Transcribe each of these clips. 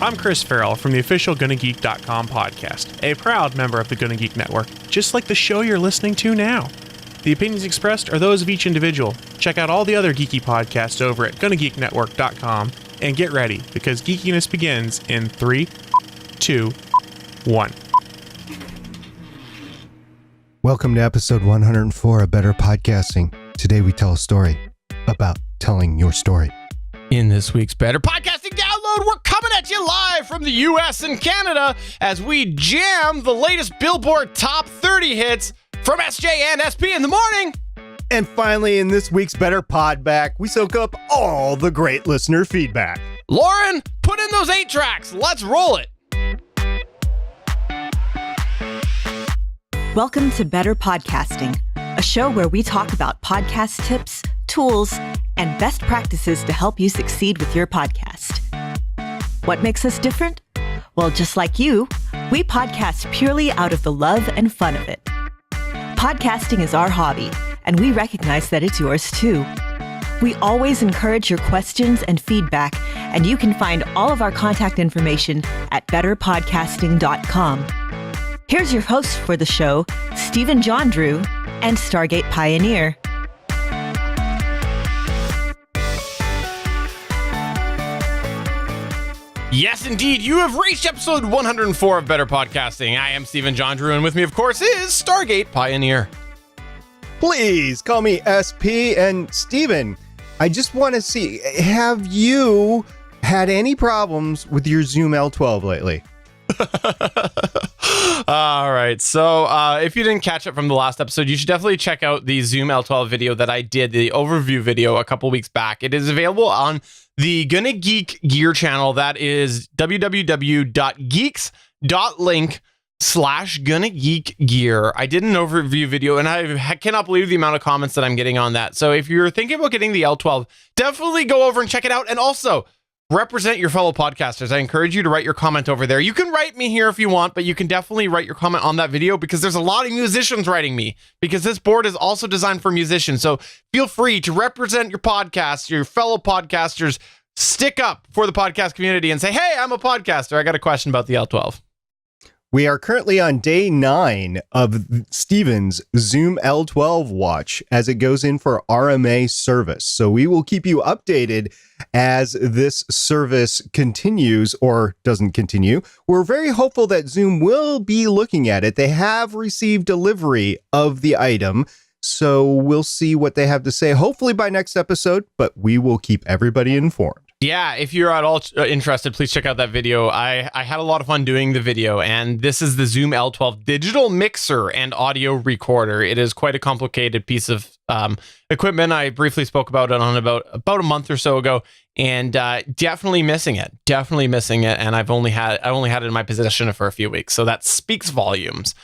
I'm Chris Farrell from the official GonnaGeek.com podcast, a proud member of the Gonna Geek Network, just like the show you're listening to now. The opinions expressed are those of each individual. Check out all the other geeky podcasts over at GonnaGeekNetwork.com and get ready, because geekiness begins in 3, 2, 1. Welcome to episode 104 of Better Podcasting. Today we tell a story about telling your story. In this week's Better Podcasting Download, we're coming at you live from the US and Canada as we jam the latest Billboard Top 30 hits from SJ and SP in the morning. And finally, in this week's Better Pod Back, we soak up all the great listener feedback. Lauren, put in those 8 tracks. Let's roll it. Welcome to Better Podcasting, a show where we talk about podcast tips, tools, and best practices to help you succeed with your podcast. What makes us different? Well, just like you, we podcast purely out of the love and fun of it. Podcasting is our hobby, and we recognize that it's yours too. We always encourage your questions and feedback, and you can find all of our contact information at betterpodcasting.com. Here's your host for the show, Stephen John Drew and Stargate Pioneer. Yes, indeed. You have reached episode 104 of Better Podcasting. I am Stephen John Drew, and with me, of course, is Stargate Pioneer. Please call me SP. And Steven, I just want to see, have you had any problems with your Zoom L12 lately? All right. So if you didn't catch it from the last episode, you should definitely check out the Zoom L12 video that I did, the overview video a couple weeks back. It is available on the Gonna Geek Gear channel. That is www.geeks.link/Gonna Geek Gear. I did an overview video, and I cannot believe the amount of comments that I'm getting on that. So if you're thinking about getting the L12, definitely go over and check it out. And also, represent your fellow podcasters. I encourage you to write your comment over there. You can write me here if you want, but you can definitely write your comment on that video, because there's a lot of musicians writing me, because this board is also designed for musicians. So feel free to represent your podcast, your fellow podcasters. Stick up for the podcast community and say, hey, I'm a podcaster. I got a question about the L12. We are currently on day 9 of Steven's Zoom L12 watch as it goes in for RMA service. So we will keep you updated as this service continues or doesn't continue. We're very hopeful that Zoom will be looking at it. They have received delivery of the item, so we'll see what they have to say, hopefully by next episode, but we will keep everybody informed. Yeah, if you're at all interested, please check out that video. I had a lot of fun doing the video, and this is the Zoom L12 digital mixer and audio recorder. It is quite a complicated piece of equipment. I briefly spoke about it on about a month or so ago, and definitely missing it. And I've only had it in my possession for a few weeks, so that speaks volumes.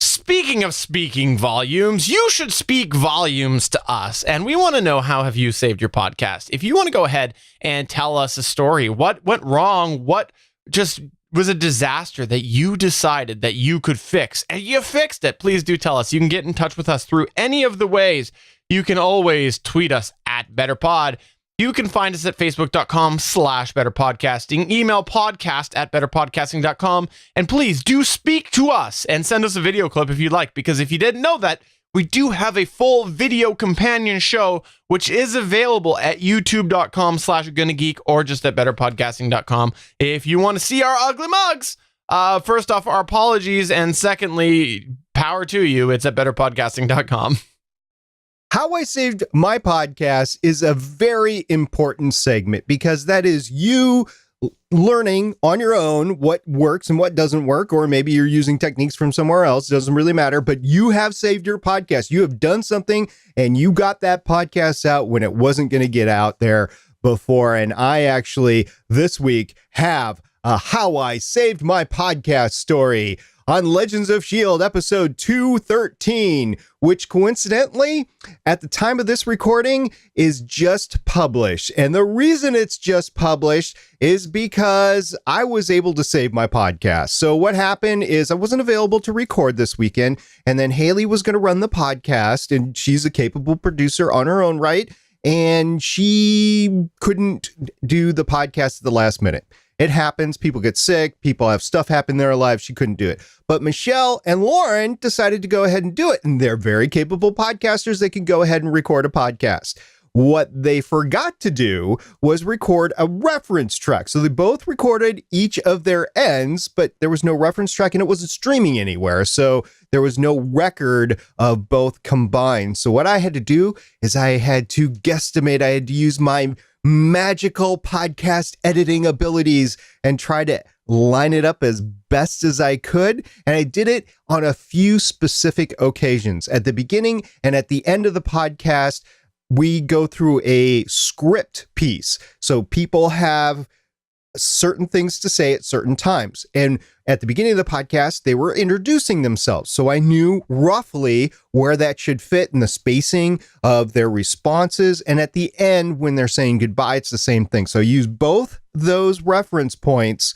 Speaking of speaking volumes, you should speak volumes to us, and we want to know, how have you saved your podcast? If you want to go ahead and tell us a story, what went wrong, what just was a disaster that you decided that you could fix, and you fixed it, please do tell us. You can get in touch with us through any of the ways. You can always tweet us at BetterPod. You can find us at facebook.com/betterpodcasting, email podcast@betterpodcasting.com, and please do speak to us and send us a video clip if you'd like, because if you didn't know that, we do have a full video companion show, which is available at youtube.com/GonnaGeek or just at betterpodcasting.com. If you want to see our ugly mugs, first off, our apologies, and secondly, power to you, it's at betterpodcasting.com. How I Saved My Podcast is a very important segment, because that is you learning on your own what works and what doesn't work, or maybe you're using techniques from somewhere else. It doesn't really matter, but you have saved your podcast. You have done something and you got that podcast out when it wasn't going to get out there before. And I actually this week have a How I Saved My Podcast story on Legends of S.H.I.E.L.D. episode 213, which coincidentally, at the time of this recording, is just published. And the reason it's just published is because I was able to save my podcast. So what happened is I wasn't available to record this weekend, and then Haley was going to run the podcast, and she's a capable producer on her own right, and she couldn't do the podcast at the last minute. It happens. People get sick. People have stuff happen in their lives. She couldn't do it. But Michelle and Lauren decided to go ahead and do it. And they're very capable podcasters. They can go ahead and record a podcast. What they forgot to do was record a reference track. So they both recorded each of their ends, but there was no reference track and it wasn't streaming anywhere. So there was no record of both combined. So what I had to do is I had to guesstimate. I had to use my magical podcast editing abilities and try to line it up as best as I could. And I did it on a few specific occasions. At the beginning and at the end of the podcast, we go through a script piece. So people have certain things to say at certain times. And at the beginning of the podcast, they were introducing themselves. So I knew roughly where that should fit in the spacing of their responses. And at the end, when they're saying goodbye, it's the same thing. So I use both those reference points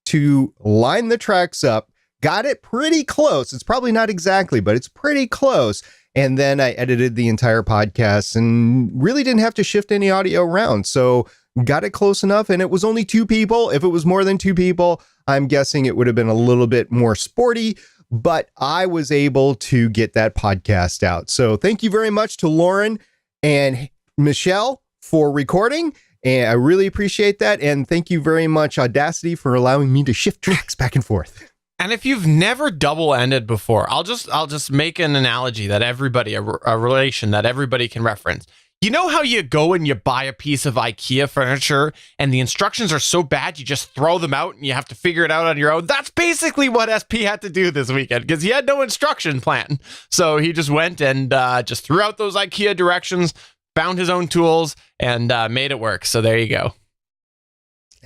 to line the tracks up. Got it pretty close. It's probably not exactly, but it's pretty close. And then I edited the entire podcast and really didn't have to shift any audio around. So got it close enough. And it was only 2 people. If it was more than 2 people, I'm guessing it would have been a little bit more sporty, but I was able to get that podcast out. So thank you very much to Lauren and Michelle for recording. And I really appreciate that. And thank you very much, Audacity, for allowing me to shift tracks back and forth. And if you've never double-ended before, I'll just make an analogy that everybody, a relation that everybody can reference. You know how you go and you buy a piece of IKEA furniture and the instructions are so bad you just throw them out and you have to figure it out on your own? That's basically what SP had to do this weekend because he had no instruction plan. So he just went and just threw out those IKEA directions, found his own tools, and made it work. So there you go.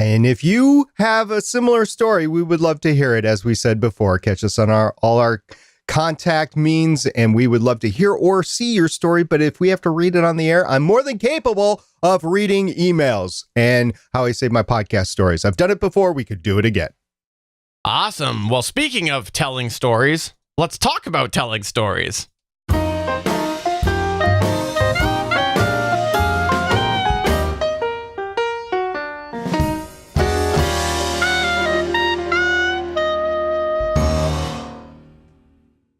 And if you have a similar story, we would love to hear it. As we said before, catch us on all our contact means, and we would love to hear or see your story. But if we have to read it on the air, I'm more than capable of reading emails and how I save my podcast stories. I've done it before. We could do it again. Awesome. Well, speaking of telling stories, let's talk about telling stories.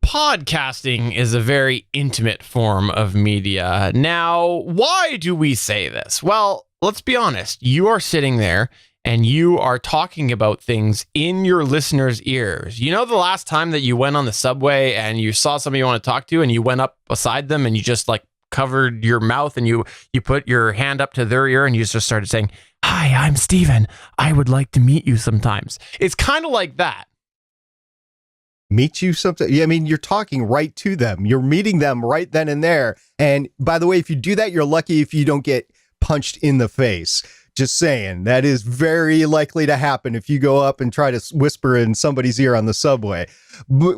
Podcasting is a very intimate form of media. Now, why do we say this? Well, let's be honest. You are sitting there and you are talking about things in your listeners' ears. You know the last time that you went on the subway and you saw somebody you want to talk to and you went up beside them and you just like covered your mouth and you put your hand up to their ear and you just started saying, "Hi, I'm Steven. I would like to meet you sometimes." It's kind of like that. Meet you something. Yeah, I mean, you're talking right to them. You're meeting them right then and there. And by the way, if you do that, you're lucky if you don't get punched in the face. Just saying, that is very likely to happen if you go up and try to whisper in somebody's ear on the subway.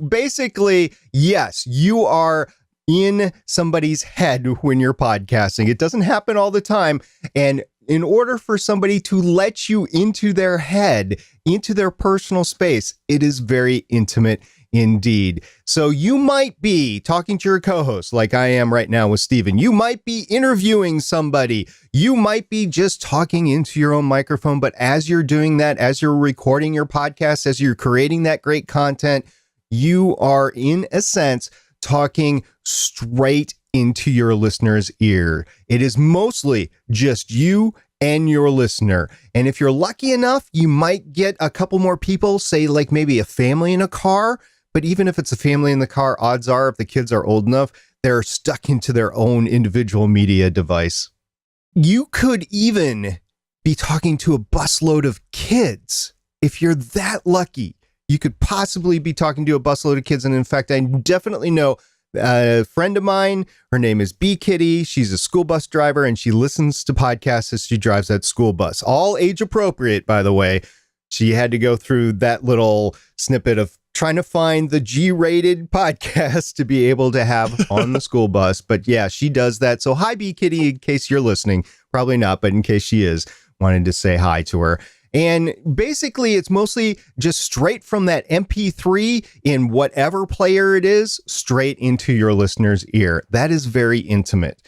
Basically, yes, you are in somebody's head when you're podcasting. It doesn't happen all the time. And in order for somebody to let you into their head, into their personal space, it is very intimate indeed. So you might be talking to your co-host like I am right now with Steven. You might be interviewing somebody. You might be just talking into your own microphone. But as you're doing that, as you're recording your podcast, as you're creating that great content, you are in a sense talking straight into your listener's ear. It is mostly just you and your listener. And if you're lucky enough, you might get a couple more people, say like maybe a family in a car. But even if it's a family in the car, odds are if the kids are old enough, they're stuck into their own individual media device. You could even be talking to a busload of kids. If you're that lucky, you could possibly be talking to a busload of kids. And in fact, I definitely know a friend of mine, her name is B Kitty. She's a school bus driver and she listens to podcasts as she drives that school bus. All age appropriate, by the way. She had to go through that little snippet of trying to find the G-rated podcast to be able to have on the school bus. But yeah, she does that. So hi, B Kitty, in case you're listening. Probably not, but in case she is, wanted to say hi to her. And basically, it's mostly just straight from that MP3 in whatever player it is, straight into your listener's ear. That is very intimate.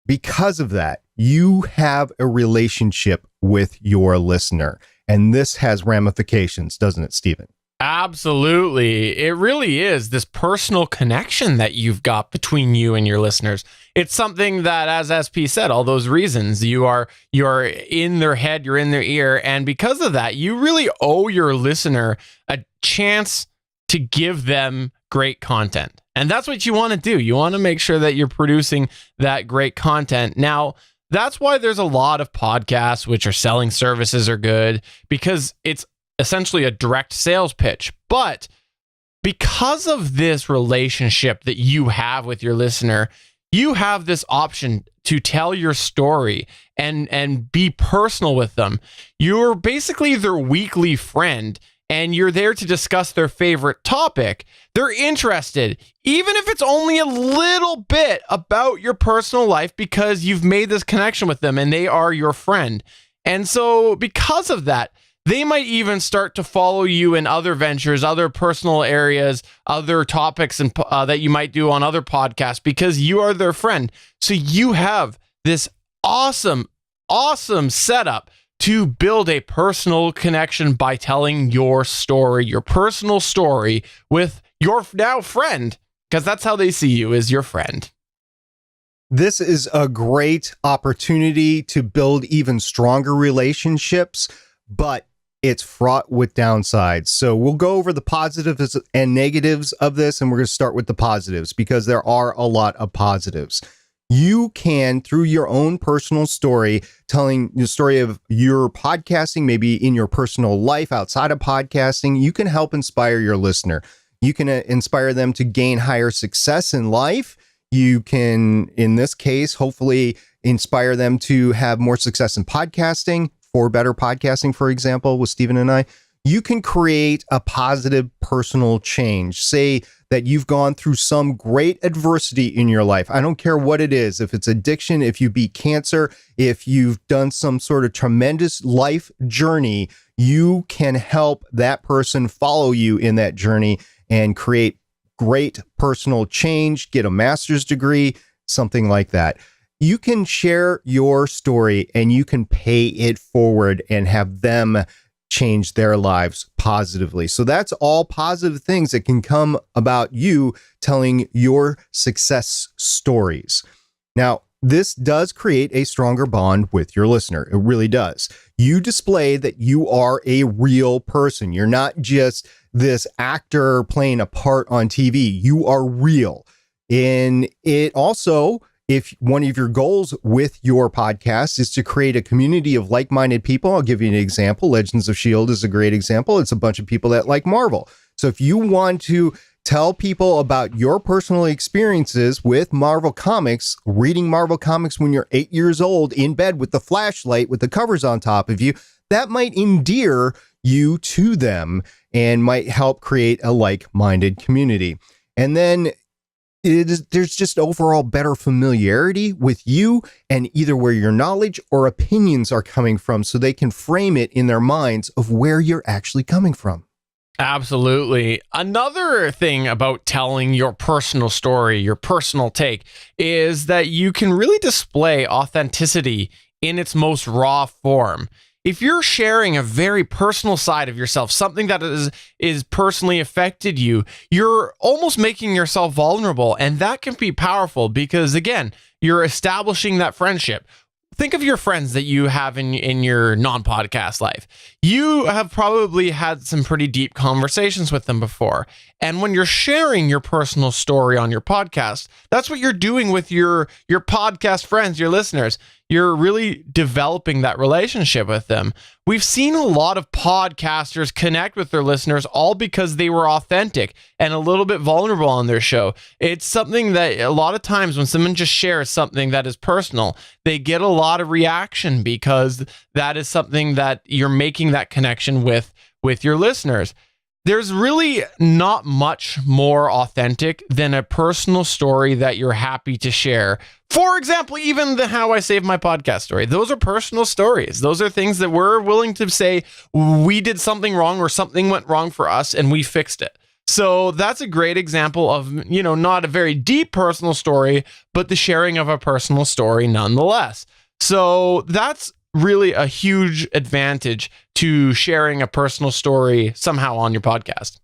Because of that, you have a relationship with your listener. And this has ramifications, doesn't it, Stephen? Absolutely. It really is this personal connection that you've got between you and your listeners. It's something that, as SP said, all those reasons, you're in their head, you're in their ear. And because of that, you really owe your listener a chance to give them great content. And that's what you want to do. You want to make sure that you're producing that great content. Now, that's why there's a lot of podcasts which are selling services are good, because it's essentially a direct sales pitch. But because of this relationship that you have with your listener, you have this option to tell your story and be personal with them. You're basically their weekly friend, and you're there to discuss their favorite topic. They're interested, even if it's only a little bit about your personal life, because you've made this connection with them and they are your friend. And so because of that, they might even start to follow you in other ventures, other personal areas, other topics and that you might do on other podcasts, because you are their friend. So you have this awesome setup to build a personal connection by telling your story, your personal story with your now friend, because that's how they see you, as your friend. This is a great opportunity to build even stronger relationships, but it's fraught with downsides. So we'll go over the positives and negatives of this, and we're going to start with the positives because there are a lot of positives. You can, through your own personal story, telling the story of your podcasting, maybe in your personal life outside of podcasting, you can help inspire your listener. You can inspire them to gain higher success in life. You can, in this case, hopefully inspire them to have more success in podcasting, for better podcasting, for example, with Stephen and I. You can create a positive personal change. Say that you've gone through some great adversity in your life. I don't care what it is. If it's addiction, if you beat cancer, if you've done some sort of tremendous life journey, you can help that person follow you in that journey and create great personal change, get a master's degree, something like that. You can share your story and you can pay it forward and have them change their lives positively. So that's all positive things that can come about you telling your success stories. Now, this does create a stronger bond with your listener. It really does. You display that you are a real person. You're not just this actor playing a part on TV. You are real. And it also, if one of your goals with your podcast is to create a community of like-minded people, I'll give you an example. Legends of S.H.I.E.L.D. is a great example. It's a bunch of people that like Marvel. So if you want to tell people about your personal experiences with Marvel Comics, reading Marvel Comics when you're 8 years old in bed with the flashlight with the covers on top of you, that might endear you to them and might help create a like-minded community. And then there's just overall better familiarity with you and either where your knowledge or opinions are coming from, so they can frame it in their minds of where you're actually coming from. Absolutely. Another thing about telling your personal story, your personal take, is that you can really display authenticity in its most raw form. If you're sharing a very personal side of yourself, something that is personally affected you, you're almost making yourself vulnerable. And that can be powerful because, again, you're establishing that friendship. Think of your friends that you have in your non-podcast life. You have probably had some pretty deep conversations with them before. And when you're sharing your personal story on your podcast, that's what you're doing with your podcast friends, your listeners. You're really developing that relationship with them. We've seen a lot of podcasters connect with their listeners all because they were authentic and a little bit vulnerable on their show. It's something that a lot of times when someone just shares something that is personal, they get a lot of reaction because that is something that you're making that connection with your listeners. There's really not much more authentic than a personal story that you're happy to share. For example, even the How I Saved My Podcast story. Those are personal stories. Those are things that we're willing to say we did something wrong or something went wrong for us and we fixed it. So that's a great example of, not a very deep personal story, but the sharing of a personal story nonetheless. So that's really a huge advantage to sharing a personal story somehow on your podcast.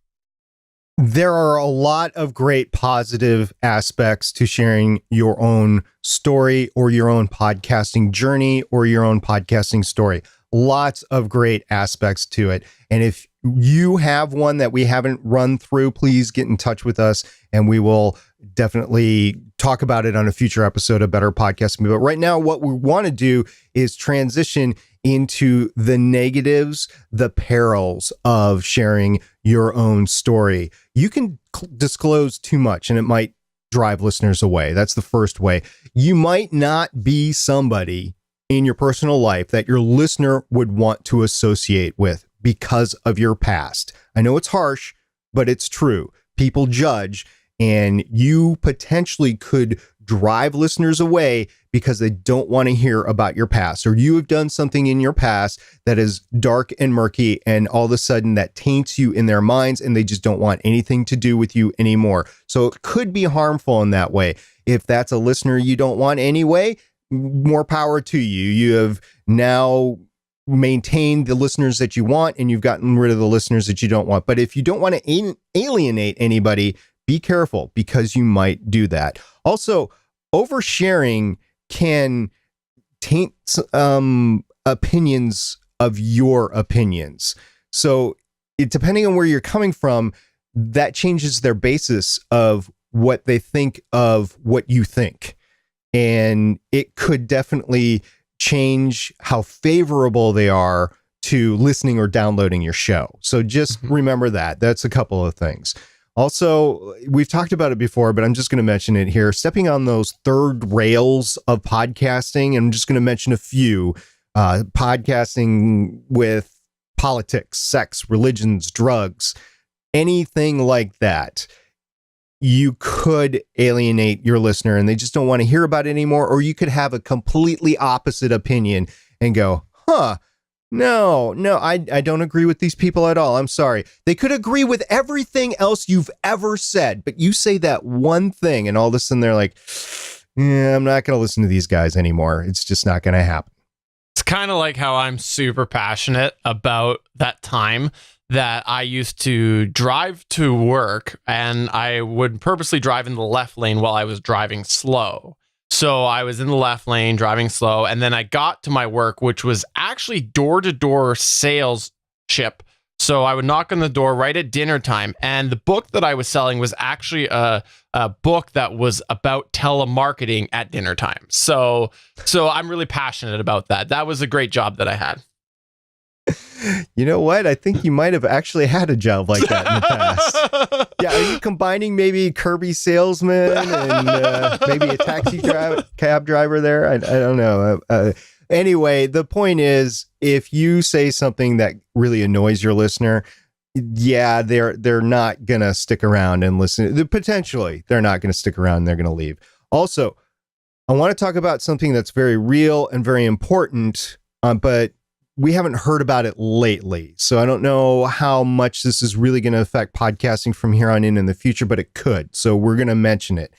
There are a lot of great positive aspects to sharing your own story or your own podcasting journey or your own podcasting story. Lots of great aspects to it. And if you have one that we haven't run through, please get in touch with us and we will definitely talk about it on a future episode of Better Podcasting. But right now, what we want to do is transition into the negatives, the perils of sharing your own story. You can disclose too much and it might drive listeners away. That's the first way. You might not be somebody in your personal life that your listener would want to associate with because of your past. I know it's harsh, but it's true. People judge, and you potentially could drive listeners away because they don't want to hear about your past, or you have done something in your past that is dark and murky, and all of a sudden that taints you in their minds and they just don't want anything to do with you anymore. So it could be harmful in that way. If that's a listener you don't want anyway, more power to you. You have now maintained the listeners that you want and you've gotten rid of the listeners that you don't want. But if you don't want to alienate anybody, be careful because you might do that. Also, oversharing can taint opinions of your opinions. So depending on where you're coming from, that changes their basis of what they think of what you think. And it could definitely change how favorable they are to listening or downloading your show. So just remember that. That's a couple of things. Also, we've talked about it before, but I'm just going to mention it here. Stepping on those third rails of podcasting, and I'm just going to mention a few. Podcasting with politics, sex, religions, drugs, anything like that. You could alienate your listener and they just don't want to hear about it anymore. Or you could have a completely opposite opinion and go, no, I don't agree with these people at all. I'm sorry. They could agree with everything else you've ever said, but you say that one thing and all of a sudden they're like, yeah, I'm not going to listen to these guys anymore. It's just not going to happen. It's kind of like how I'm super passionate about that time that I used to drive to work, and I would purposely drive in the left lane while I was driving slow. So I was in the left lane driving slow, and then I got to my work, which was actually door-to-door sales ship. So I would knock on the door right at dinner time, and the book that I was selling was actually a book that was about telemarketing at dinner time. So I'm really passionate about that. That was a great job that I had. You know what? I think you might have actually had a job like that in the past. Yeah, are you combining maybe Kirby salesman and maybe a cab driver there? I don't know. Anyway, the point is, if you say something that really annoys your listener, yeah, they're not gonna stick around and listen. Potentially, they're not gonna stick around. They're gonna leave. Also, I want to talk about something that's very real and very important, but we haven't heard about it lately. So I don't know how much this is really going to affect podcasting from here on in the future, but it could. So we're going to mention it.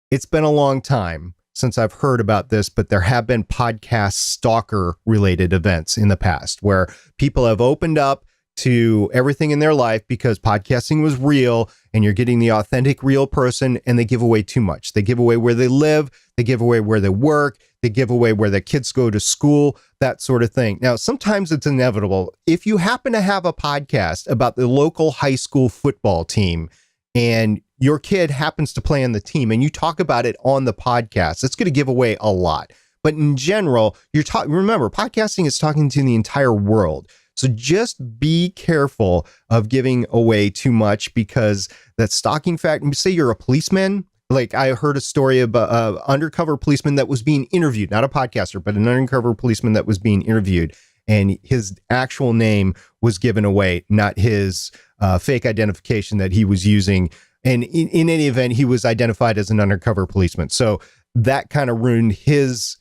It's been a long time since I've heard about this, but there have been podcast stalker related events in the past where people have opened up to everything in their life because podcasting was real and you're getting the authentic real person, and they give away too much. They give away where they live. They give away where they work. They give away where their kids go to school, that sort of thing. Now, sometimes it's inevitable. If you happen to have a podcast about the local high school football team and your kid happens to play on the team and you talk about it on the podcast, it's going to give away a lot. But in general, remember, podcasting is talking to the entire world. So just be careful of giving away too much, because that stalking fact, say you're a policeman. Like I heard a story about an undercover policeman that was being interviewed, not a podcaster, but an undercover policeman that was being interviewed, and his actual name was given away, not his fake identification that he was using. And in any event, he was identified as an undercover policeman. So that kind of ruined his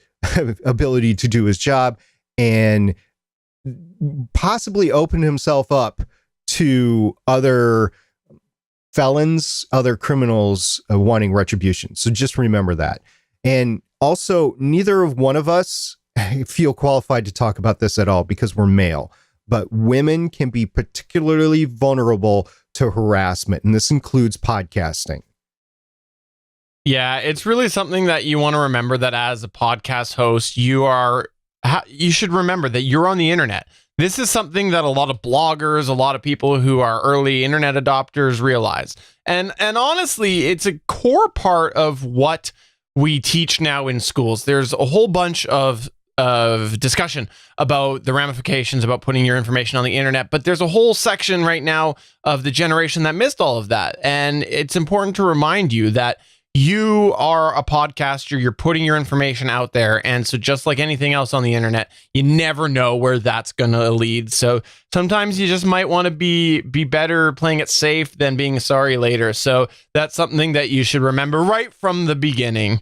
ability to do his job and possibly opened himself up to other felons, other criminals wanting retribution. So just remember that. And also, neither of one of us feel qualified to talk about this at all because we're male, but women can be particularly vulnerable to harassment, and this includes podcasting. Yeah, it's really something that you want to remember, that as a podcast host, you should remember that you're on the internet. This is something that a lot of bloggers, a lot of people who are early internet adopters realize. And honestly, it's a core part of what we teach now in schools. There's a whole bunch of discussion about the ramifications about putting your information on the internet, but there's a whole section right now of the generation that missed all of that. And it's important to remind you that you are a podcaster, you're putting your information out there. And so just like anything else on the internet, you never know where that's going to lead. So sometimes you just might want to be better playing it safe than being sorry later. So that's something that you should remember right from the beginning.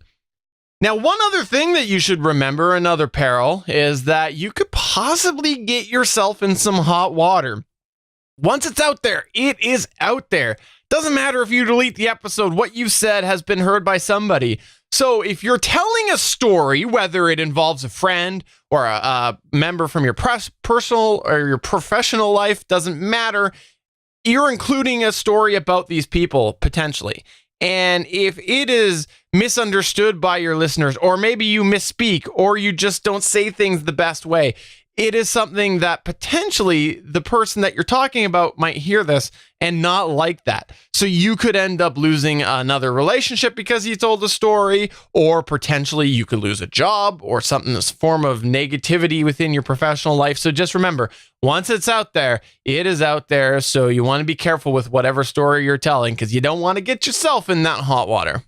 Now, one other thing that you should remember, another peril, is that you could possibly get yourself in some hot water. Once it's out there, it is out there. Doesn't matter if you delete the episode, what you've said has been heard by somebody. So if you're telling a story, whether it involves a friend or a member from your personal or your professional life, doesn't matter. You're including a story about these people, potentially. And if it is misunderstood by your listeners, or maybe you misspeak, or you just don't say things the best way, it is something that potentially the person that you're talking about might hear this and not like that. So you could end up losing another relationship because you told a story, or potentially you could lose a job or something, this form of negativity within your professional life. So just remember, once it's out there, it is out there. So you want to be careful with whatever story you're telling, because you don't want to get yourself in that hot water.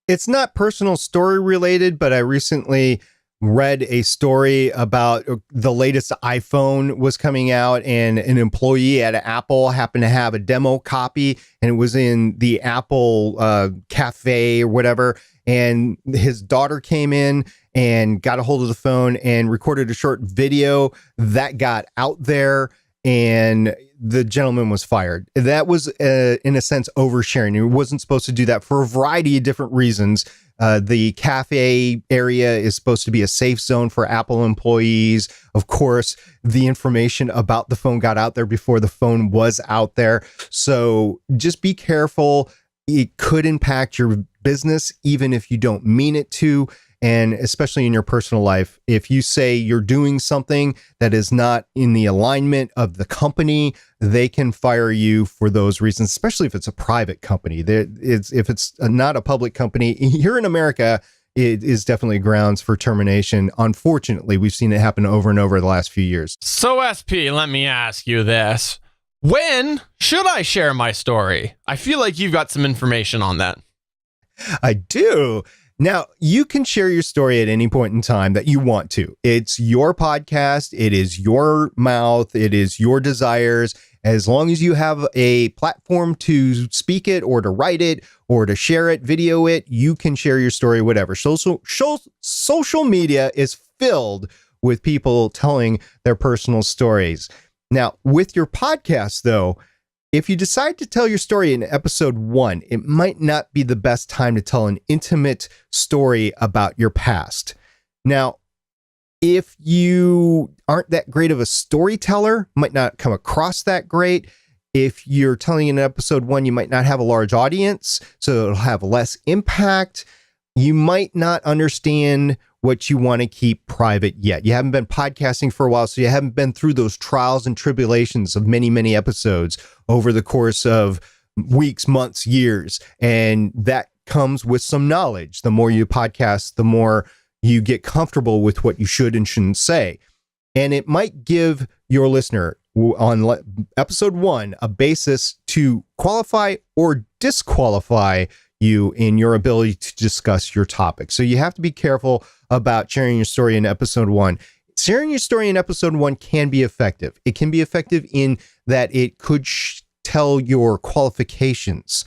It's not personal story related, but I recently read a story about the latest iPhone was coming out, and an employee at Apple happened to have a demo copy, and it was in the Apple cafe or whatever. And his daughter came in and got a hold of the phone and recorded a short video that got out there, and the gentleman was fired. That was, in a sense, oversharing. He wasn't supposed to do that for a variety of different reasons. The cafe area is supposed to be a safe zone for Apple employees. Of course, the information about the phone got out there before the phone was out there. So just be careful. It could impact your business, even if you don't mean it to. And especially in your personal life, if you say you're doing something that is not in the alignment of the company, they can fire you for those reasons, especially if it's a private company. If it's not a public company, here in America, it is definitely grounds for termination. Unfortunately, we've seen it happen over and over the last few years. So SP, let me ask you this. When should I share my story? I feel like you've got some information on that. I do. Now, you can share your story at any point in time that you want to. It's your podcast. It is your mouth. It is your desires. As long as you have a platform to speak it or to write it or to share it, video it, you can share your story, whatever. Social media is filled with people telling their personal stories. Now, with your podcast, though, if you decide to tell your story in episode 1, it might not be the best time to tell an intimate story about your past. Now, if you aren't that great of a storyteller, might not come across that great. If you're telling in episode 1, you might not have a large audience, so it'll have less impact. You might not understand what you want to keep private yet. You haven't been podcasting for a while, so you haven't been through those trials and tribulations of many, many episodes over the course of weeks, months, years. And that comes with some knowledge. The more you podcast, the more you get comfortable with what you should and shouldn't say. And it might give your listener on episode 1 a basis to qualify or disqualify you in your ability to discuss your topic. So you have to be careful about sharing your story in episode 1. Sharing your story in episode 1 can be effective. It can be effective in that it could tell your qualifications.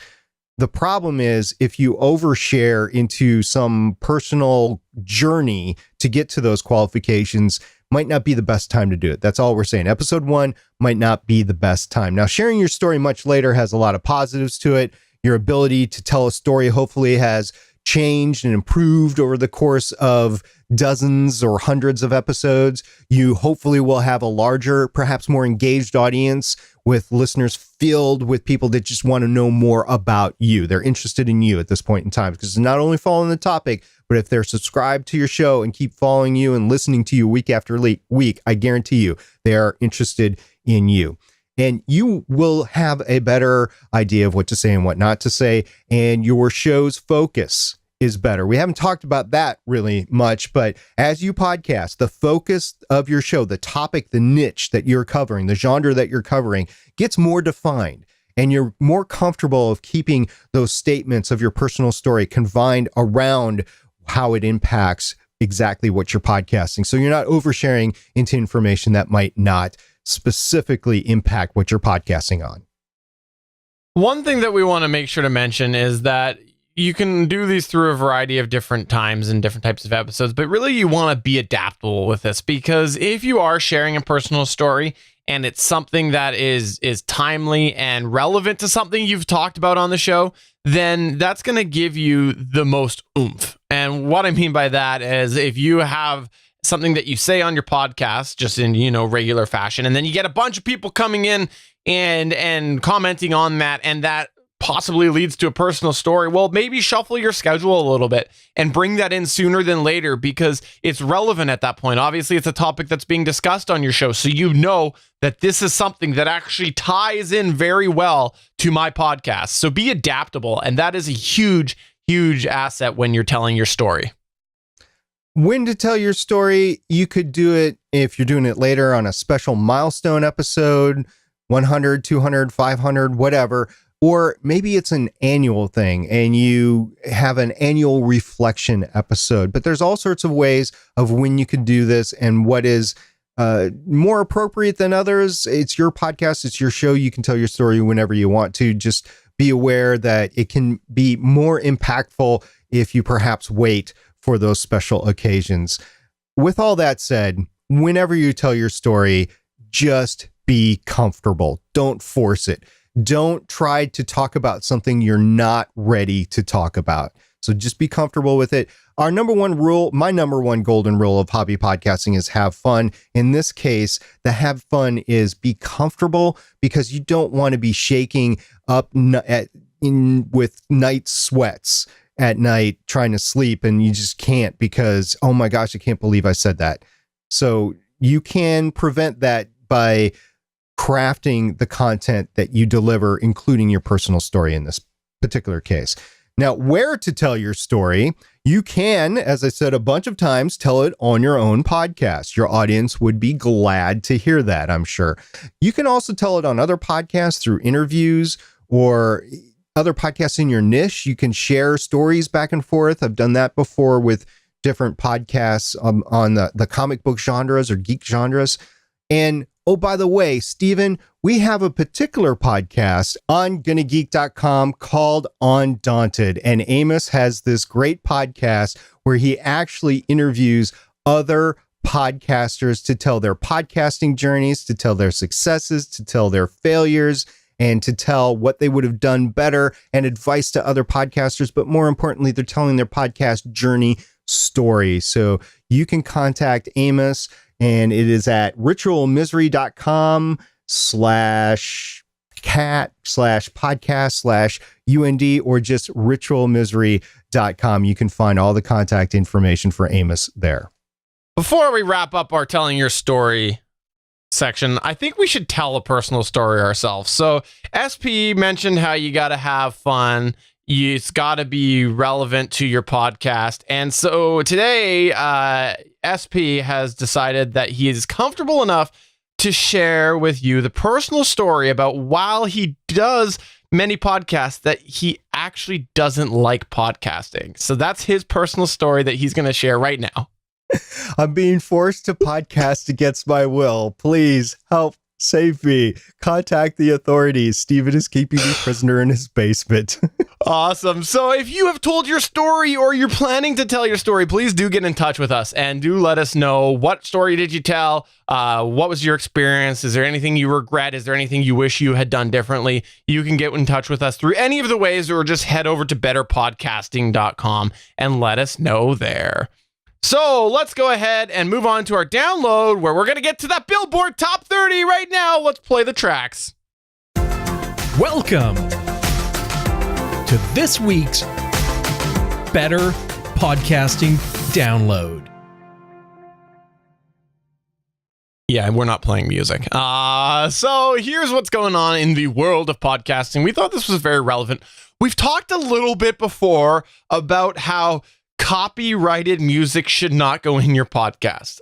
The problem is if you overshare into some personal journey to get to those qualifications, might not be the best time to do it. That's all we're saying. Episode 1 might not be the best time. Now, sharing your story much later has a lot of positives to it. Your ability to tell a story hopefully has changed and improved over the course of dozens or hundreds of episodes. You hopefully will have a larger, perhaps more engaged audience with listeners filled with people that just want to know more about you. They're interested in you at this point in time because it's not only following the topic, but if they're subscribed to your show and keep following you and listening to you week after week, I guarantee you they are interested in you. And you will have a better idea of what to say and what not to say, and your show's focus is better. We haven't talked about that really much, but as you podcast, the focus of your show, the topic, the niche that you're covering, the genre that you're covering gets more defined, and you're more comfortable of keeping those statements of your personal story confined around how it impacts exactly what you're podcasting. So you're not oversharing into information that might not specifically impact what you're podcasting on. One thing that we want to make sure to mention is that you can do these through a variety of different times and different types of episodes, but really you want to be adaptable with this, because if you are sharing a personal story and it's something that is timely and relevant to something you've talked about on the show, then that's going to give you the most oomph. And what I mean by that is if you have something that you say on your podcast just in, regular fashion, and then you get a bunch of people coming in and commenting on that, and that possibly leads to a personal story, well, maybe shuffle your schedule a little bit and bring that in sooner than later because it's relevant at that point. Obviously, it's a topic that's being discussed on your show, so you know that this is something that actually ties in very well to my podcast. So be adaptable, and that is a huge, huge asset when you're telling your story. When to tell your story, you could do it if you're doing it later on a special milestone episode, 100, 200, 500, whatever. Or maybe it's an annual thing and you have an annual reflection episode. But there's all sorts of ways of when you can do this and what is more appropriate than others. It's your podcast. It's your show. You can tell your story whenever you want to. Just be aware that it can be more impactful if you perhaps wait for those special occasions. With all that said, whenever you tell your story, just be comfortable. Don't force it. Don't try to talk about something you're not ready to talk about. So just be comfortable with it. Our number one rule, my number one golden rule of hobby podcasting is have fun. In this case, the have fun is be comfortable because you don't want to be shaking up with night sweats at night trying to sleep, and you just can't because, oh my gosh, I can't believe I said that. So you can prevent that by crafting the content that you deliver, including your personal story in this particular case. Now, where to tell your story, you can, as I said a bunch of times, tell it on your own podcast. Your audience would be glad to hear that, I'm sure. You can also tell it on other podcasts through interviews or other podcasts in your niche. You can share stories back and forth. I've done that before with different podcasts on the comic book genres or geek genres. And oh, by the way, Stephen, we have a particular podcast on GonnaGeek.com called Undaunted. And Amos has this great podcast where he actually interviews other podcasters to tell their podcasting journeys, to tell their successes, to tell their failures, and to tell what they would have done better and advice to other podcasters. But more importantly, they're telling their podcast journey story. So you can contact Amos, and it is at ritualmisery.com/cat/podcast/UND or just ritualmisery.com. You can find all the contact information for Amos there. Before we wrap up our telling your story section, I think we should tell a personal story ourselves. So SP mentioned how you got to have fun. It's got to be relevant to your podcast. And so today, SP has decided that he is comfortable enough to share with you the personal story about while he does many podcasts that he actually doesn't like podcasting. So that's his personal story that he's going to share right now. I'm being forced to podcast against my will. Please help. Save me. Contact the authorities. Stephen is keeping me prisoner in his basement. Awesome. So if you have told your story or you're planning to tell your story, please do get in touch with us and do let us know, what story did you tell? What was your experience? Is there anything you regret? Is there anything you wish you had done differently? You can get in touch with us through any of the ways, or just head over to betterpodcasting.com and let us know there. So let's go ahead and move on to our download, where we're going to get to that Billboard Top 30 right now. Let's play the tracks. Welcome to this week's Better Podcasting Download. Yeah, we're not playing music. So here's what's going on in the world of podcasting. We thought this was very relevant. We've talked a little bit before about how copyrighted music should not go in your podcast,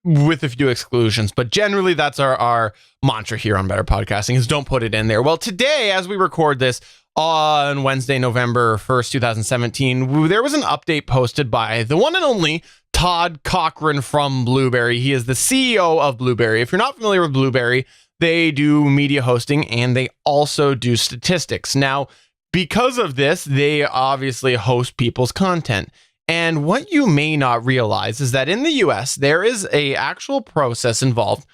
with a few exclusions. But generally, that's our mantra here on Better Podcasting, is don't put it in there. Well, today, as we record this, on Wednesday, November 1st, 2017, there was an update posted by the one and only Todd Cochran from Blueberry. He is the CEO of Blueberry. If you're not familiar with Blueberry, they do media hosting and they also do statistics. Now, because of this, they obviously host people's content. And what you may not realize is that in the US, there is an actual process involved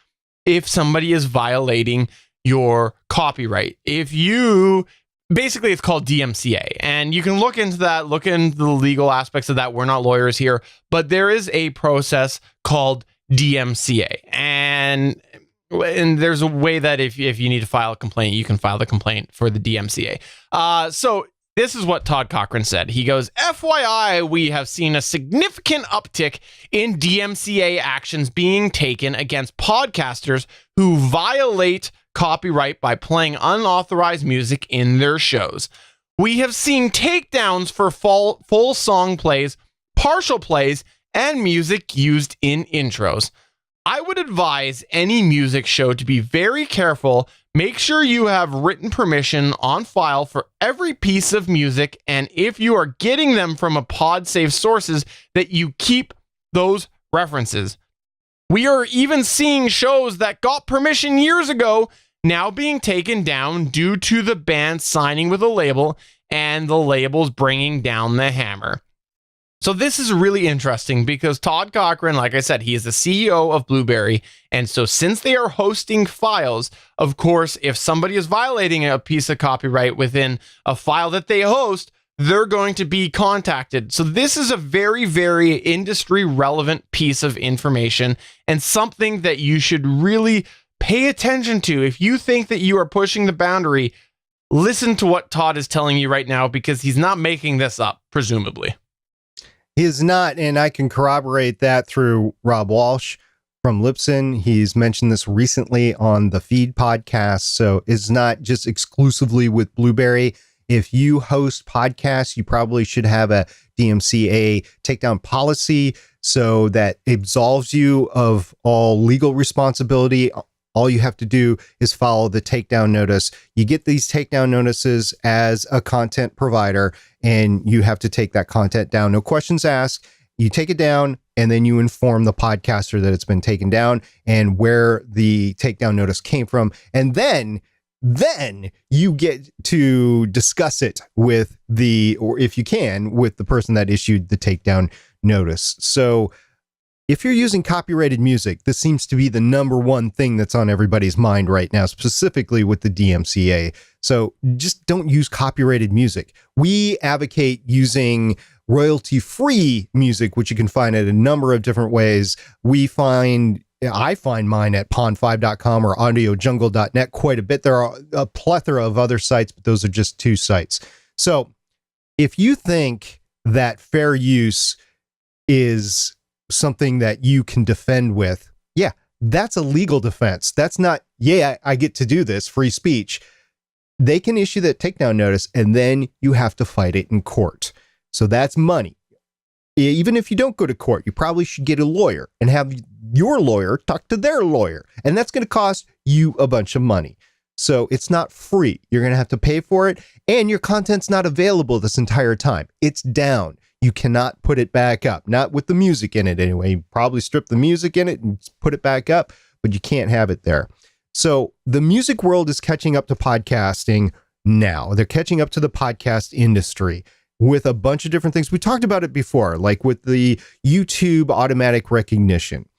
if somebody is violating your copyright. Basically, it's called DMCA, and you can look into that, look into the legal aspects of that. We're not lawyers here, but there is a process called DMCA, and there's a way that if you need to file a complaint, you can file the complaint for the DMCA. So this is what Todd Cochran said. He goes, FYI, we have seen a significant uptick in DMCA actions being taken against podcasters who violate copyright by playing unauthorized music in their shows. We have seen takedowns for full song plays, partial plays, and music used in intros. I would advise any music show to be very careful. Make sure you have written permission on file for every piece of music, and if you are getting them from a pod-safe sources, that you keep those references. We are even seeing shows that got permission years ago now being taken down due to the band signing with a label and the labels bringing down the hammer. So this is really interesting because Todd Cochran, like I said, he is the CEO of Blueberry. And so since they are hosting files, of course, if somebody is violating a piece of copyright within a file that they host, they're going to be contacted. So this is a very, very industry relevant piece of information and something that you should really pay attention to. If you think that you are pushing the boundary, listen to what Todd is telling you right now, because he's not making this up, presumably. He is not, and I can corroborate that through Rob Walsh from Libsyn. He's mentioned this recently on the Feed podcast, so it's not just exclusively with Blueberry. If you host podcasts, you probably should have a DMCA takedown policy so that absolves you of all legal responsibility. All you have to do is follow the takedown notice. You get these takedown notices as a content provider, and you have to take that content down. No questions asked. You take it down, and then you inform the podcaster that it's been taken down and where the takedown notice came from. And then you get to discuss it with or if you can, with the person that issued the takedown notice. So if you're using copyrighted music, this seems to be the number one thing that's on everybody's mind right now, specifically with the DMCA. So just don't use copyrighted music. We advocate using royalty-free music, which you can find at a number of different ways. I find mine at pond5.com or audiojungle.net quite a bit. There are a plethora of other sites, but those are just two sites. So if you think that fair use is something that you can defend with, yeah, that's a legal defense. That's not, I get to do this, free speech. They can issue that takedown notice, and then you have to fight it in court. So that's money. Even if you don't go to court, you probably should get a lawyer and have your lawyer talk to their lawyer. And that's going to cost you a bunch of money. So it's not free. You're going to have to pay for it. And your content's not available this entire time. It's down. You cannot put it back up. Not with the music in it anyway. You probably strip the music in it and put it back up, but you can't have it there. So the music world is catching up to podcasting now. They're catching up to the podcast industry with a bunch of different things. We talked about it before, like with the YouTube automatic recognition.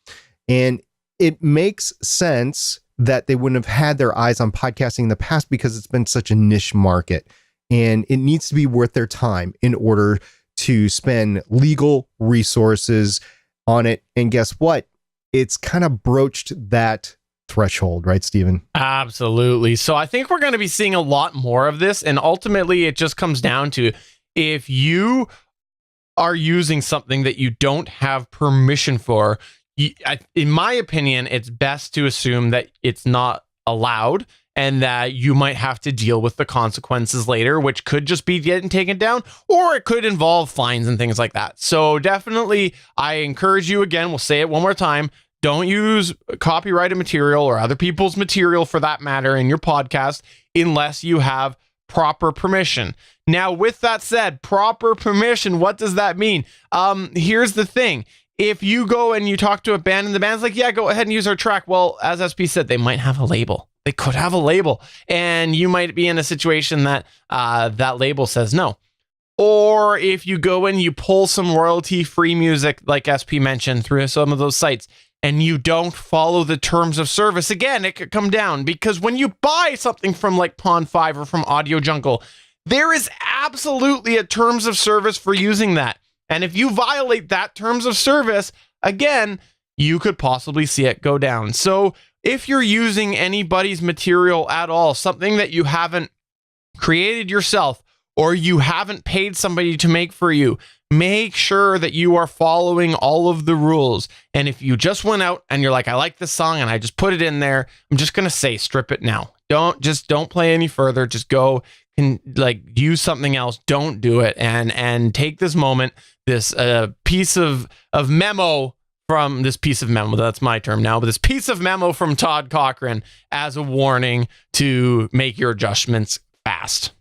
And it makes sense that they wouldn't have had their eyes on podcasting in the past because it's been such a niche market. And it needs to be worth their time in order to spend legal resources on it. And guess what? It's kind of broached that threshold, right, Stephen? Absolutely. So I think we're going to be seeing a lot more of this. And ultimately, it just comes down to if you are using something that you don't have permission for, in my opinion, it's best to assume that it's not allowed and that you might have to deal with the consequences later, which could just be getting taken down, or it could involve fines and things like that. So definitely, I encourage you, again, we'll say it one more time, don't use copyrighted material or other people's material for that matter in your podcast unless you have proper permission. Now, with that said, proper permission, what does that mean? Here's the thing. If you go and you talk to a band and the band's like, yeah, go ahead and use our track. Well, as SP said, they might have a label. They could have a label, and you might be in a situation that that label says no. Or if you go and you pull some royalty-free music, like SP mentioned, through some of those sites, and you don't follow the terms of service, again, it could come down, because when you buy something from like Pond5 or from Audio Jungle, there is absolutely a terms of service for using that. And if you violate that terms of service, again, you could possibly see it go down. So if you're using anybody's material at all, something that you haven't created yourself or you haven't paid somebody to make for you, make sure that you are following all of the rules. And if you just went out and you're like, I like this song and I just put it in there, I'm just going to say, strip it now. Don't play any further. Just go and use something else. Don't do it. And take this moment, this piece of memo from this piece of memo, that's my term now, but this piece of memo from Todd Cochran as a warning to make your adjustments fast.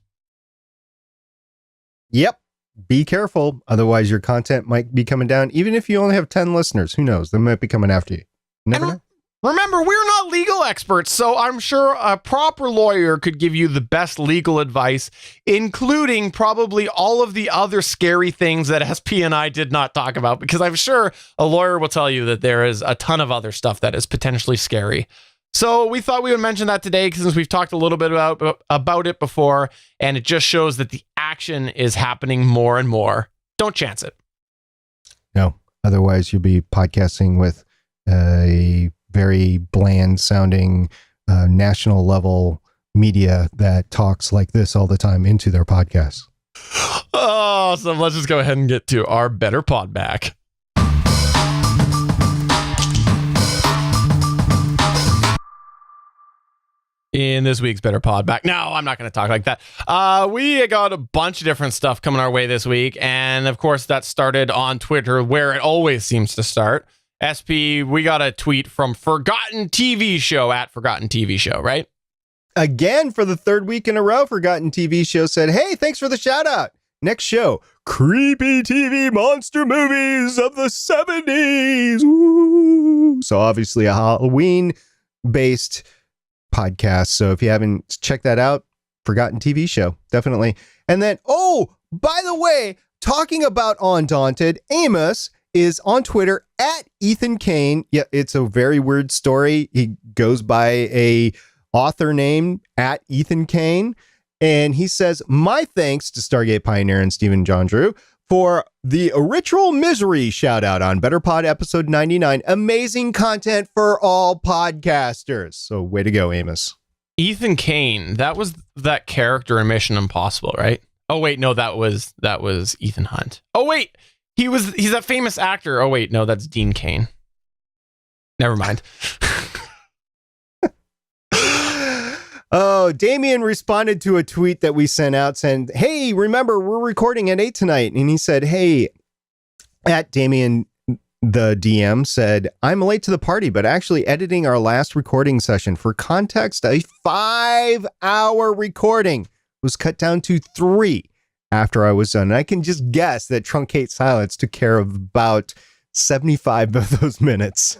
Yep. Be careful. Otherwise, your content might be coming down. Even if you only have 10 listeners, who knows? They might be coming after you. Never know. Remember, we're not legal experts, so I'm sure a proper lawyer could give you the best legal advice, including probably all of the other scary things that SP and I did not talk about, because I'm sure a lawyer will tell you that there is a ton of other stuff that is potentially scary. So we thought we would mention that today, since we've talked a little bit about it before, and it just shows that the action is happening more and more. Don't chance it. No, otherwise you'll be podcasting with a very bland sounding national level media that talks like this all the time into their podcasts. Awesome. Let's just go ahead and get to our Better Pod back. In this week's Better Pod back. No, I'm not going to talk like that. We got a bunch of different stuff coming our way this week. And of course, that started on Twitter, where it always seems to start. SP, we got a tweet from Forgotten TV Show at Forgotten TV Show, right? Again, for the third week in a row, Forgotten TV Show said, hey, thanks for the shout out. Next show, creepy TV monster movies of the 70s. Ooh. So obviously a Halloween-based podcast. So if you haven't checked that out, Forgotten TV Show, definitely. And then, oh, by the way, talking about Undaunted, Amos is on Twitter at Ethan Kane. Yeah, it's a very weird story. He goes by a author name at Ethan Kane. And he says, my thanks to Stargate Pioneer and Stephen John Drew for the Ritual Misery shout out on Better Pod episode 99. Amazing content for all podcasters. So way to go, Amos. Ethan Kane, that was that character in Mission Impossible, right? Oh, wait, no, that was Ethan Hunt. Oh, wait. He's that famous actor. Oh, wait, no, that's Dean Cain. Never mind. Oh, Damien responded to a tweet that we sent out saying, hey, remember, we're recording at 8 tonight. And he said, hey, at Damien, the DM said, I'm late to the party, but actually editing our last recording session. For context, a 5-hour recording was cut down to 3 after I was done. And I can just guess that Truncate Silence took care of about 75 of those minutes.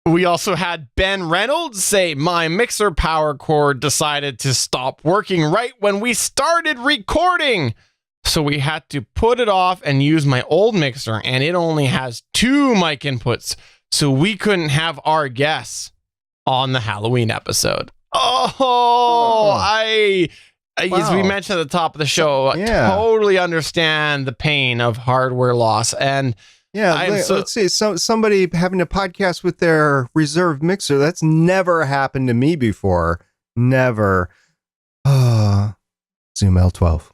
We also had Ben Reynolds say, my mixer power cord decided to stop working right when we started recording. So we had to put it off and use my old mixer, and it only has 2 mic inputs. So we couldn't have our guests on the Halloween episode. As we mentioned at the top of the show, Yeah. totally understand the pain of hardware loss. And Yeah, let's see. Somebody having a podcast with their reserve mixer, that's never happened to me before. Never. Zoom L12.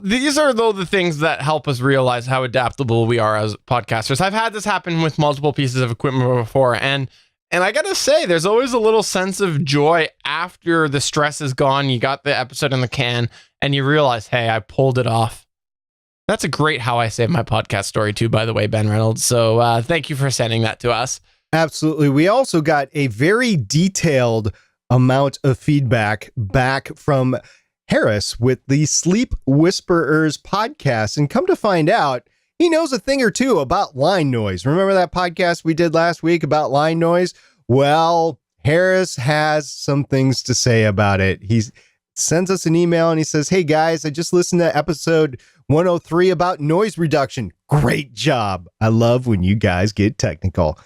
These are though the things that help us realize how adaptable we are as podcasters. I've had this happen with multiple pieces of equipment before, and I gotta say, there's always a little sense of joy after the stress is gone. You got the episode in the can, and you realize, hey, I pulled it off. That's a great How I Saved My Podcast story too, by the way, Ben Reynolds. So thank you for sending that to us. Absolutely. We also got a very detailed amount of feedback back from Harris with the Sleep Whisperers podcast. And come to find out, he knows a thing or two about line noise. Remember that podcast we did last week about line noise? Well, Harris has some things to say about it. He sends us an email and he says, hey guys, I just listened to episode 103 about noise reduction. Great job. I love when you guys get technical.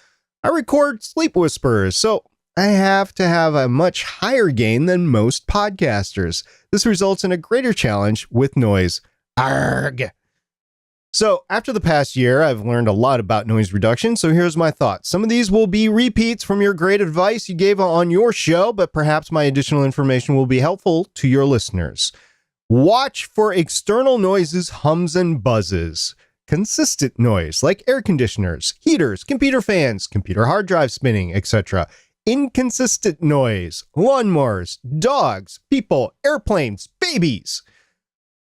I record Sleep Whisperers, so I have to have a much higher gain than most podcasters. This results in a greater challenge with noise. Arrgh. So after the past year, I've learned a lot about noise reduction, so here's my thoughts. Some of these will be repeats from your great advice you gave on your show, but perhaps my additional information will be helpful to your listeners. Watch for external noises, hums, and buzzes. Consistent noise, like air conditioners, heaters, computer fans, computer hard drive spinning, etc. Inconsistent noise, lawnmowers, dogs, people, airplanes, babies.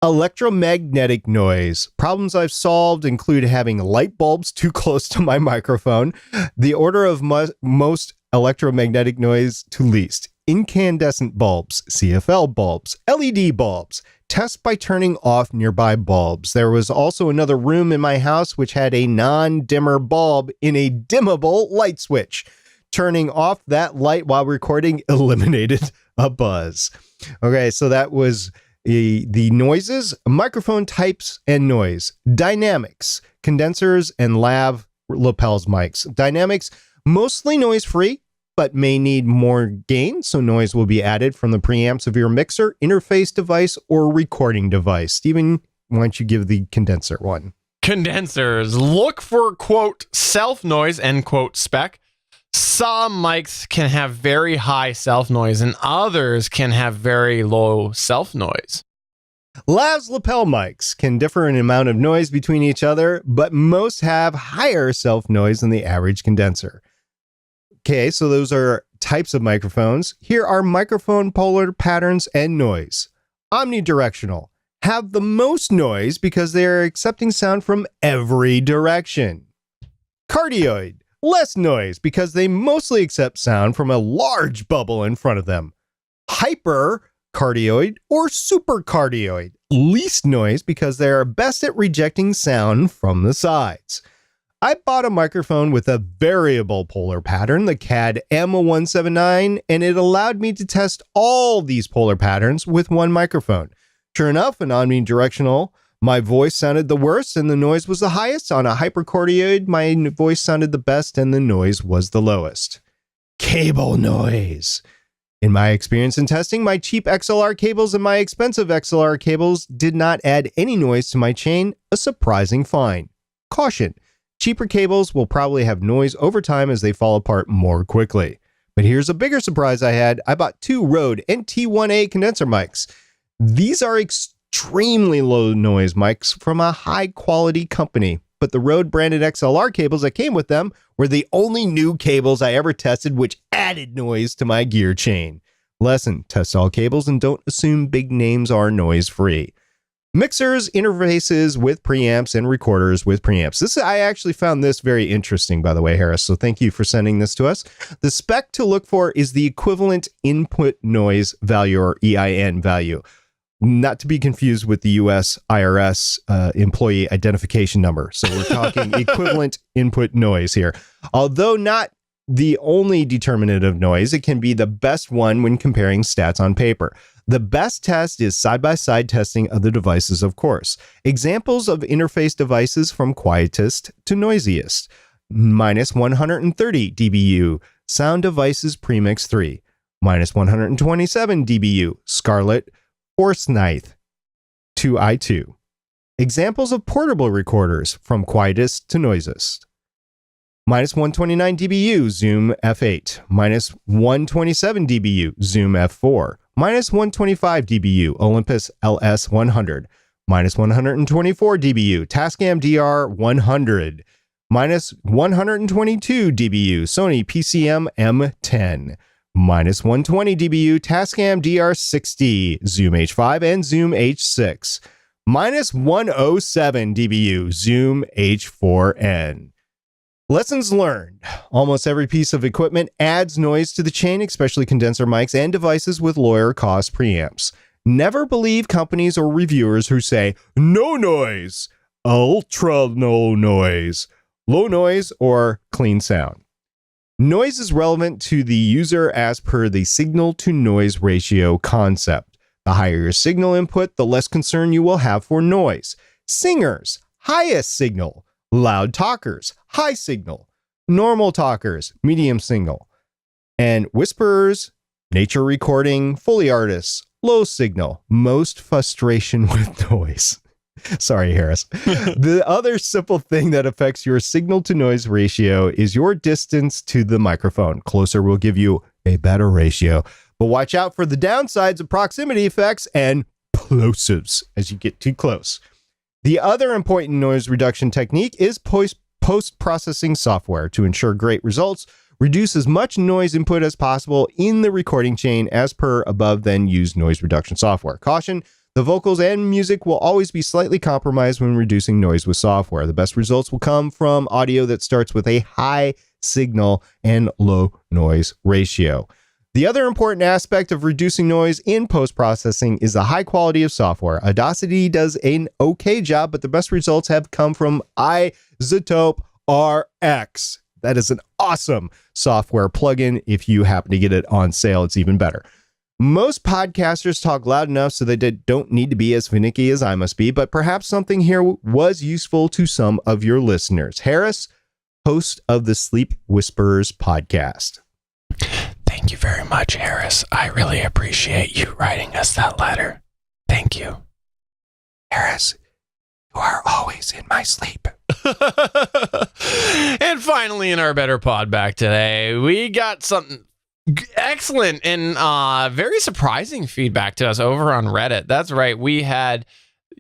Electromagnetic noise. Problems I've solved include having light bulbs too close to my microphone. The order of most electromagnetic noise to least. Incandescent bulbs, CFL bulbs, LED bulbs. Test by turning off nearby bulbs. There was also another room in my house which had a non-dimmer bulb in a dimmable light switch. Turning off that light while recording eliminated a buzz. Okay, so that was the noises, microphone types, and noise. Dynamics, condensers, and lav lapels mics. Dynamics, mostly noise-free, but may need more gain, so noise will be added from the preamps of your mixer, interface device, or recording device. Stephen, why don't you give the condenser one? Condensers. Look for, quote, self noise, end quote, spec. Some mics can have very high self noise and others can have very low self noise. Lav's lapel mics can differ in amount of noise between each other, but most have higher self noise than the average condenser. Okay, so those are types of microphones. Here are microphone polar patterns and noise. Omnidirectional have the most noise because they are accepting sound from every direction. Cardioid, less noise because they mostly accept sound from a large bubble in front of them. Hypercardioid or supercardioid, least noise because they are best at rejecting sound from the sides. I bought a microphone with a variable polar pattern, the CAD M179, and it allowed me to test all these polar patterns with one microphone. Sure enough, an omnidirectional, my voice sounded the worst and the noise was the highest. On a hypercardioid, my voice sounded the best and the noise was the lowest. Cable noise. In my experience in testing, my cheap XLR cables and my expensive XLR cables did not add any noise to my chain, a surprising find. Caution. Cheaper cables will probably have noise over time as they fall apart more quickly. But here's a bigger surprise I had. I bought 2 Rode NT1A condenser mics. These are extremely low noise mics from a high quality company, but the Rode branded XLR cables that came with them were the only new cables I ever tested which added noise to my gear chain. Lesson, test all cables and don't assume big names are noise free. Mixers, interfaces with preamps, and recorders with preamps. I actually found this very interesting, by the way, Harris, so thank you for sending this to us. The spec to look for is the equivalent input noise value, or EIN value. not to be confused with the U.S. IRS employee identification number. So we're talking equivalent input noise here. Although not the only determinant of noise, it can be the best one when comparing stats on paper. The best test is side-by-side testing of the devices, of course. Examples of interface devices from quietest to noisiest. Minus 130 dBu, Sound Devices Premix 3. Minus 127 dBu, Scarlett Forsyth 2i2. Examples of portable recorders from quietest to noisiest. Minus 129 dBu, Zoom F8. Minus 127 dBu, Zoom F4. Minus 125 dBu, Olympus LS100. Minus 124 dBu, Tascam DR100. Minus 122 dBu, Sony PCM M10. Minus 120 dBu, Tascam DR60, Zoom H5 and Zoom H6. Minus 107 dBu, Zoom H4n. Lessons learned. Almost every piece of equipment adds noise to the chain, especially condenser mics and devices with lower cost preamps. Never believe companies or reviewers who say, no noise, ultra no noise, low noise, or clean sound. Noise is relevant to the user as per the signal to noise ratio concept. The higher your signal input, the less concern you will have for noise. Singers, highest signal. Loud talkers, high signal. Normal talkers, medium signal. And whisperers, nature recording, Foley artists, low signal. Most frustration with noise. Sorry, Harris. The other simple thing that affects your signal to noise ratio is your distance to the microphone. Closer will give you a better ratio. But watch out for the downsides of proximity effects and plosives as you get too close. The other important noise reduction technique is post-processing software. To ensure great results, reduce as much noise input as possible in the recording chain as per above, then use noise reduction software. Caution, the vocals and music will always be slightly compromised when reducing noise with software. The best results will come from audio that starts with a high signal and low noise ratio. The other important aspect of reducing noise in post-processing is the high quality of software. Audacity does an okay job, but the best results have come from iZotope RX. That is an awesome software plugin. If you happen to get it on sale, it's even better. Most podcasters talk loud enough so they don't need to be as finicky as I must be, but perhaps something here was useful to some of your listeners. Harris, host of the Sleep Whisperers podcast. Thank you very much, Harris. I really appreciate you writing us that letter. Thank you. Harris, you are always in my sleep. And finally, in our Better Pod back today, we got something excellent and very surprising feedback to us over on Reddit. That's right. We had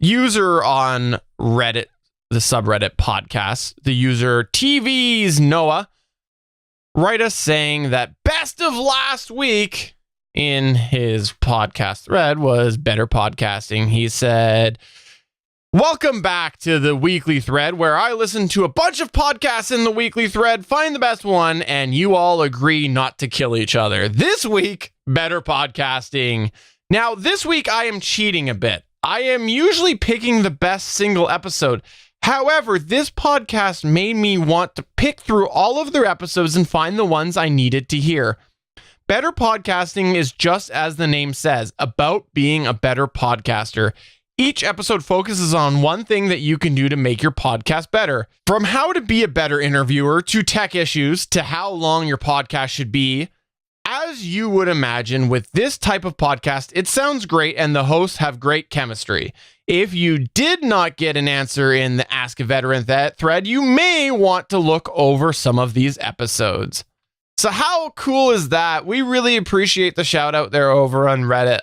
user on Reddit, the subreddit podcast, the user TV's Noah, write us saying that best of last week in his podcast thread was better podcasting. He said, welcome back to the weekly thread where I listen to a bunch of podcasts in the weekly thread, find the best one, and you all agree not to kill each other. This week, better podcasting. Now, this week I am cheating a bit. I am usually picking the best single episode. However, this podcast made me want to pick through all of their episodes and find the ones I needed to hear. Better podcasting is just as the name says, about being a better podcaster. Each episode focuses on one thing that you can do to make your podcast better. From how to be a better interviewer, to tech issues, to how long your podcast should be. As you would imagine, with this type of podcast, it sounds great and the hosts have great chemistry. If you did not get an answer in the Ask a Veteran thread, you may want to look over some of these episodes. So how cool is that? We really appreciate the shout out there over on Reddit.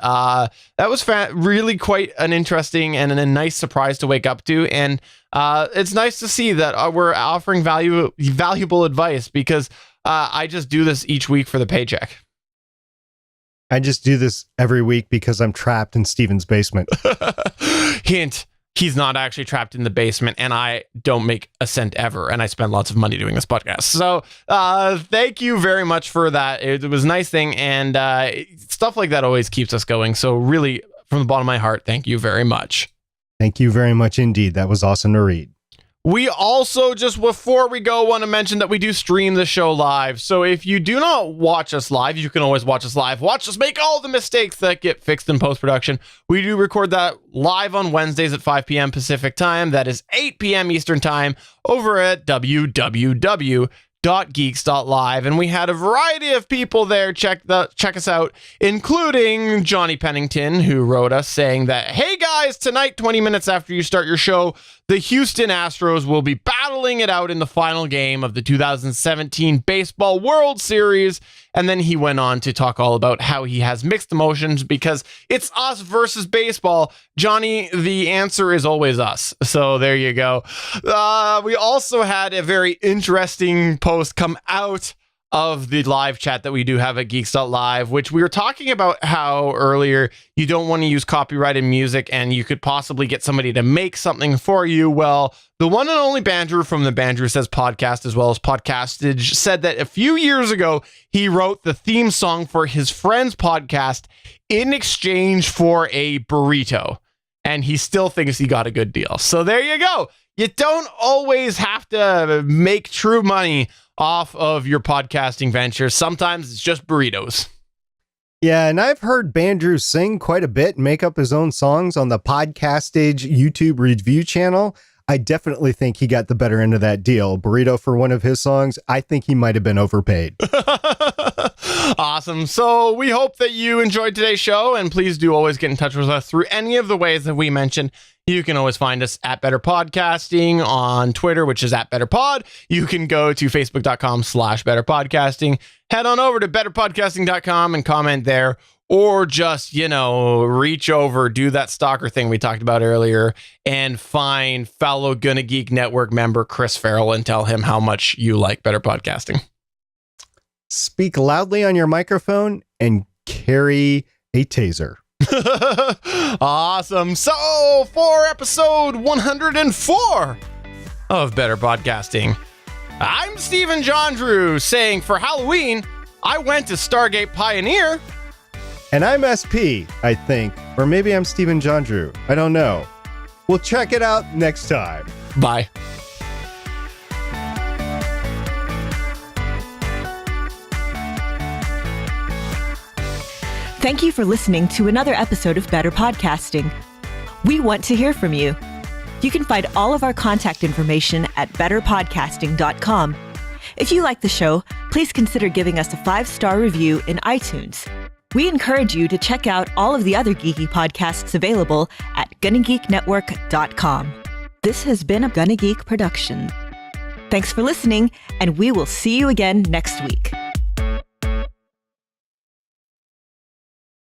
That was really quite an interesting and a nice surprise to wake up to. And it's nice to see that we're offering valuable advice, because I just do this each week for the paycheck. I just do this every week because I'm trapped in Steven's basement. Hint, he's not actually trapped in the basement, and I don't make a cent ever, and I spend lots of money doing this podcast. So thank you very much for that. It was a nice thing, and stuff like that always keeps us going. So really from the bottom of my heart, thank you very much. Thank you very much indeed. That was awesome to read. We also, just before we go, want to mention that we do stream the show live. So if you do not watch us live, you can always watch us live. Watch us make all the mistakes that get fixed in post-production. We do record that live on Wednesdays at 5 p.m. Pacific time. That is 8 p.m. Eastern time over at www.geeks.live. And we had a variety of people there check us out, including Johnny Pennington, who wrote us saying that, hey guys, tonight, 20 minutes after you start your show, the Houston Astros will be battling it out in the final game of the 2017 Baseball World Series. And then he went on to talk all about how he has mixed emotions because it's us versus baseball. Johnny, the answer is always us. So there you go. We also had a very interesting post come out of the live chat that we do have at Geeks.live, which we were talking about how earlier you don't want to use copyrighted music and you could possibly get somebody to make something for you. Well, the one and only Bandrew from the Bandrew Says podcast, as well as Podcastage, said that a few years ago, he wrote the theme song for his friend's podcast in exchange for a burrito. And he still thinks he got a good deal. So there you go. You don't always have to make true money off of your podcasting ventures. Sometimes it's just burritos. Yeah, and I've heard Bandrew sing quite a bit and make up his own songs on the Podcastage YouTube review channel. I definitely think he got the better end of that deal. Burrito for one of his songs, I think he might have been overpaid. Awesome. So we hope that you enjoyed today's show, and please do always get in touch with us through any of the ways that we mentioned. You can always find us at Better Podcasting on Twitter, which is at BetterPod. You can go to Facebook.com/BetterPodcasting. Head on over to BetterPodcasting.com and comment there, or just, reach over, do that stalker thing we talked about earlier, and find fellow Gonna Geek Network member Chris Farrell and tell him how much you like Better Podcasting. Speak loudly on your microphone and carry a taser. Awesome. So for episode 104 of Better Podcasting, I'm Stephen John Drew saying for Halloween, I went to Stargate Pioneer. And I'm SP, I think. Or maybe I'm Stephen John Drew. I don't know. We'll check it out next time. Bye. Thank you for listening to another episode of Better Podcasting. We want to hear from you. You can find all of our contact information at betterpodcasting.com. If you like the show, please consider giving us a 5-star review in iTunes. We encourage you to check out all of the other geeky podcasts available at GonnaGeekNetwork.com. This has been a Gonna Geek production. Thanks for listening, and we will see you again next week.